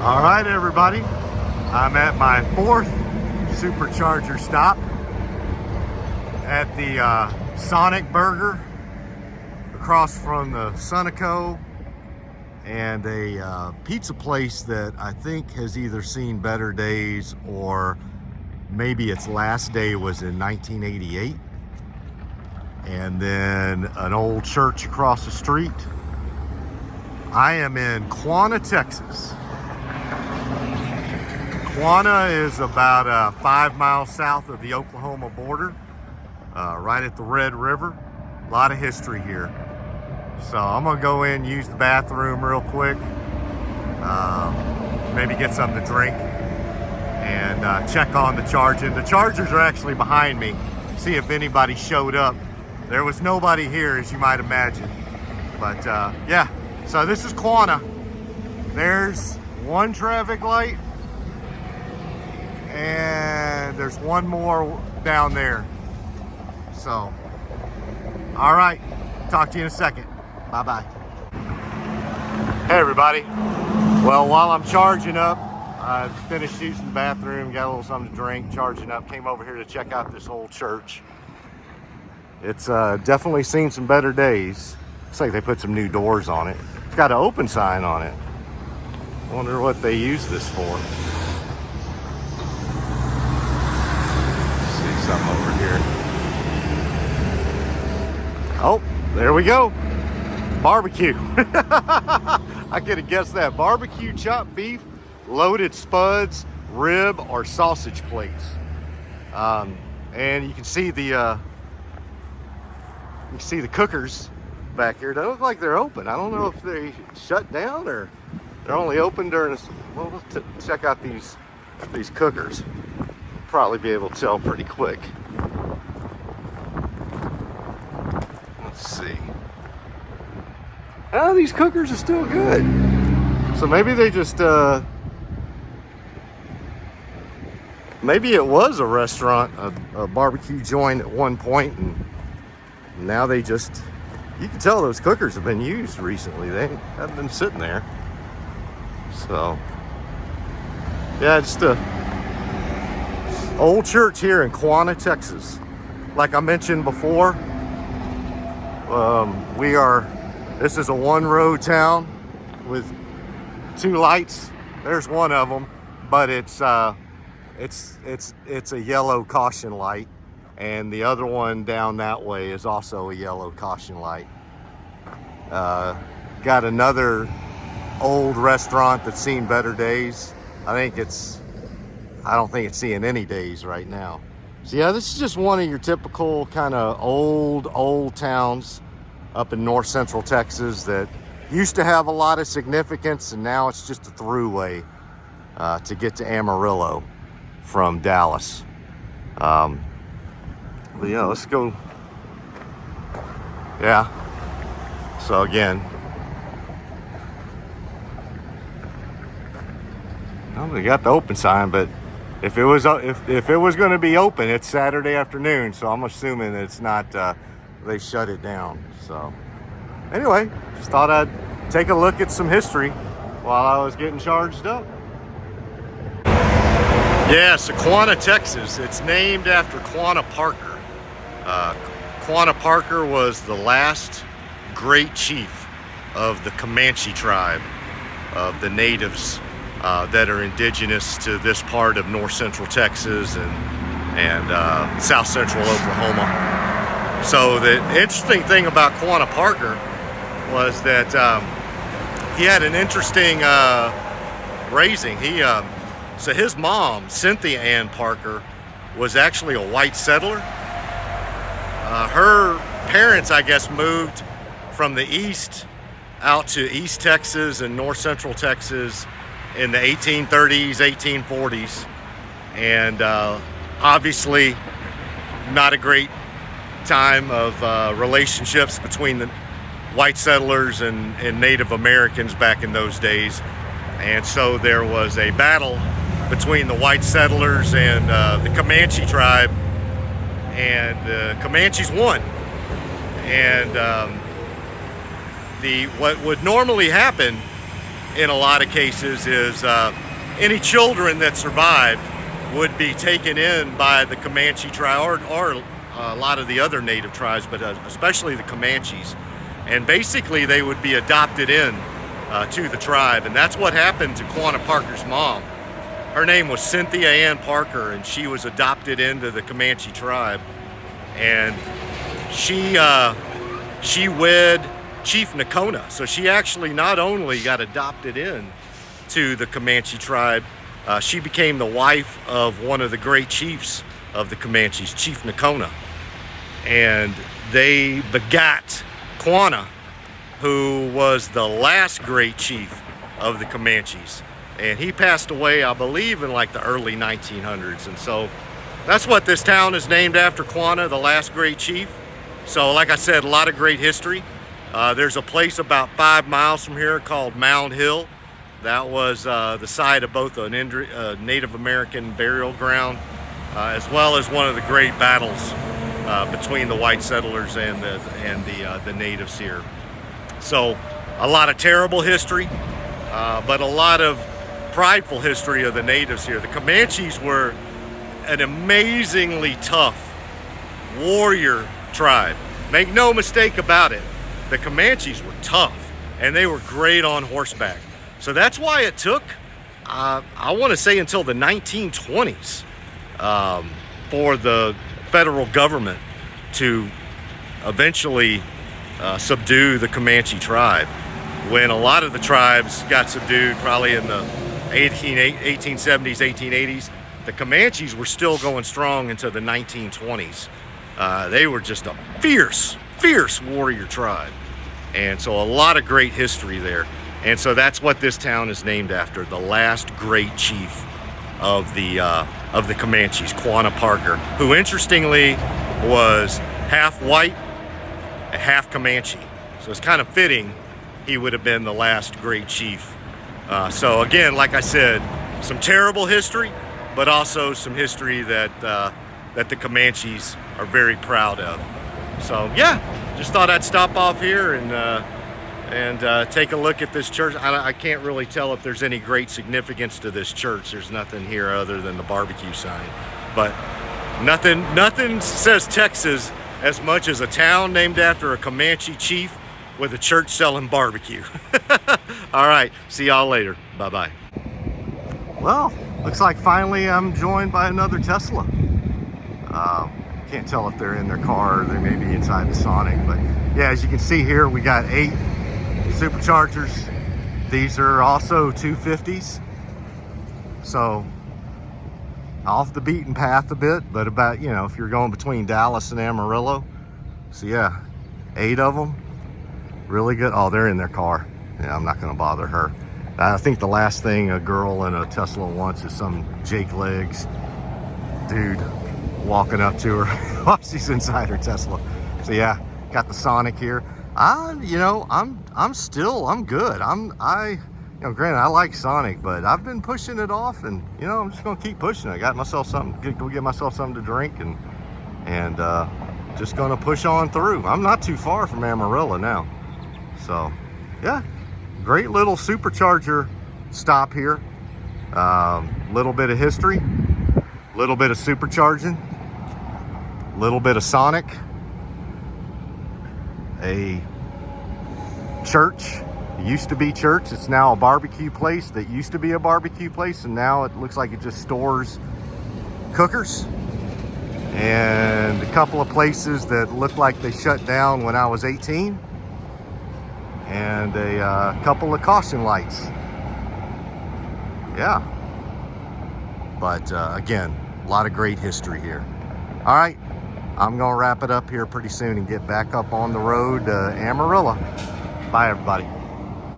All right, everybody. I'm at my fourth Supercharger stop at the Sonic Burger across from the Sunoco, and a pizza place that I think has either seen better days or maybe its last day was in 1988. And then an old church across the street. I am in Quanah, Texas. Quanah is about 5 miles south of the Oklahoma border, right at the Red River. A lot of history here. So I'm gonna go in, use the bathroom real quick, maybe get something to drink, and check on the charging. The chargers are actually behind me. See if anybody showed up. There was nobody here, as you might imagine. But yeah, so this is Quanah. There's one traffic light, and there's one more down there. So, all right, talk to you in a second. Bye-bye. Hey everybody. Well, while I'm charging up, I finished using the bathroom, got a little something to drink, charging up, came over here to check out this old church. It's definitely seen some better days. Looks like they put some new doors on it. It's got an open sign on it. Wonder what they use this for. See something over here. Oh, there we go. Barbecue. I could have guessed that. Barbecue chopped beef, loaded spuds, rib, or sausage plates. And you can see the cookers back here. They look like they're open. I don't know if they shut down or they're only open during this. Well, let's check out these cookers. Probably be able to tell pretty quick. Let's see. Oh, these cookers are still good. So maybe they just, maybe it was a restaurant, a barbecue joint at one point, and now they just, you can tell those cookers have been used recently. They haven't been sitting there. So, yeah, just a old church here in Quanah, Texas. Like I mentioned before, this is a one-road town with two lights. There's one of them, but it's a yellow caution light, and the other one down that way is also a yellow caution light. Got another old restaurant that's seen better days. I don't think it's seeing any days right now. So yeah, this is just one of your typical kind of old towns up in north central Texas that used to have a lot of significance, and now it's just a throughway to get to Amarillo from Dallas. But yeah, let's go. Yeah. So again, well, they got the open sign, but if it was going to be open, it's Saturday afternoon, so I'm assuming that it's not. They shut it down. So anyway, just thought I'd take a look at some history while I was getting charged up. Yeah, so Quanah, Texas. It's named after Quanah Parker. Quanah Parker was the last great chief of the Comanche tribe, of the natives that are indigenous to this part of north central Texas and south central Oklahoma. So the interesting thing about Quanah Parker was that he had an interesting raising. So his mom, Cynthia Ann Parker, was actually a white settler. Her parents, I guess, moved from the east out to East Texas and north central Texas in the 1830s, 1840s. And obviously not a great time of relationships between the white settlers and Native Americans back in those days. And so there was a battle between the white settlers and the Comanche tribe, and the Comanches won. And what would normally happen in a lot of cases is any children that survived would be taken in by the Comanche tribe or a lot of the other native tribes, but especially the Comanches. And basically they would be adopted in to the tribe. And that's what happened to Quanah Parker's mom. Her name was Cynthia Ann Parker, and she was adopted into the Comanche tribe. And she wed Chief Quanah. So she actually not only got adopted in to the Comanche tribe, she became the wife of one of the great chiefs of the Comanches, Chief Quanah. And they begat Quanah, who was the last great chief of the Comanches. And he passed away, I believe, in like the early 1900s. And so that's what this town is named after, Quanah, the last great chief. So like I said, a lot of great history. There's a place about 5 miles from here called Mound Hill. That was the site of both a Native American burial ground, as well as one of the great battles between the white settlers and the natives here. So a lot of terrible history, but a lot of prideful history of the natives here. The Comanches were an amazingly tough warrior tribe. Make no mistake about it, the Comanches were tough, and they were great on horseback. So that's why it took, I want to say, until the 1920s for the federal government to eventually subdue the Comanche tribe. When a lot of the tribes got subdued, probably in the 1870s, 1880s, the Comanches were still going strong into the 1920s. They were just a fierce, fierce warrior tribe. And so a lot of great history there. And so that's what this town is named after, the last great chief of the Comanches, Quanah Parker, who interestingly was half white and half Comanche. So it's kind of fitting he would have been the last great chief. So again, like I said, some terrible history, but also some history that the Comanches are very proud of. So yeah, just thought I'd stop off here and take a look at this church. I can't really tell if there's any great significance to this church. There's nothing here other than the barbecue sign. But nothing says Texas as much as a town named after a Comanche chief with a church selling barbecue. All right, see y'all later. Bye-bye. Well, looks like finally I'm joined by another Tesla. Can't tell if they're in their car or they may be inside the Sonic, but yeah, as you can see here, we got 8 Superchargers. These are also 250s. So off the beaten path a bit, but about, you know, if you're going between Dallas and Amarillo. So yeah, 8 of them. Really good. Oh, they're in their car. Yeah, I'm not gonna bother her. I think the last thing a girl in a Tesla wants is some Jake Legs dude walking up to her while she's inside her Tesla. So yeah, got the Sonic here. You know, I'm good. You know, granted, I like Sonic, but I've been pushing it off, and you know, I'm just gonna keep pushing it. I got myself something, go get myself something to drink, and just gonna push on through. I'm not too far from Amarillo now. So yeah, great little supercharger stop here. Little bit of history, little bit of supercharging, little bit of Sonic, a church. It used to be church. It's now a barbecue place that used to be a barbecue place, and now it looks like it just stores cookers. And a couple of places that look like they shut down when I was 18. And a couple of caution lights. Yeah. But again, a lot of great history here. All right, I'm gonna wrap it up here pretty soon and get back up on the road to Amarillo. Bye, everybody.